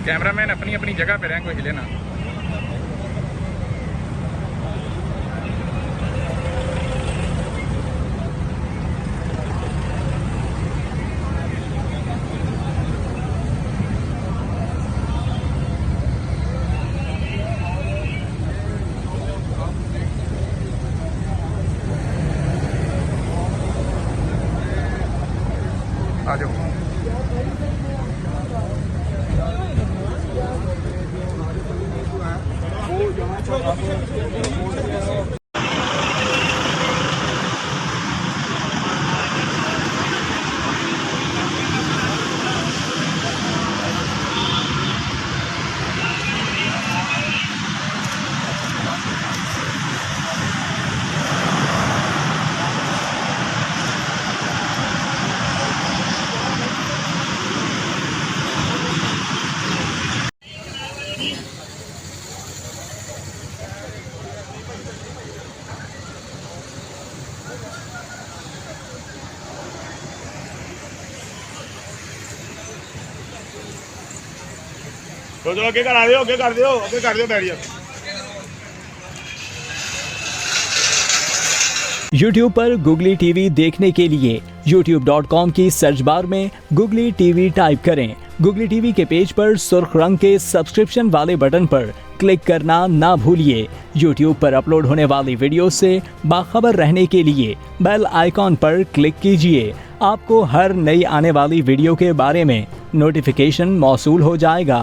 Cameraman अपनी अपनी जगह पे रहें, कोई हिले ना। आ जाओ। चलो अगे करा दियो, अगे कर दियो, अगे कर दियो बैरियर। YouTube पर गुगली टीवी देखने के लिए youtube.com की सर्च बार में गुगली टीवी टाइप करें। गुगली टीवी के पेज पर सुर्ख रंग के सब्सक्रिप्शन वाले बटन पर क्लिक करना ना भूलिए। YouTube पर अपलोड होने वाली वीडियो से बाखबर रहने के लिए बेल आइकॉन पर क्लिक कीजिए। आपको हर नई आने वाली वीडियो के बारे में नोटिफिकेशन मौसूल हो जाएगा।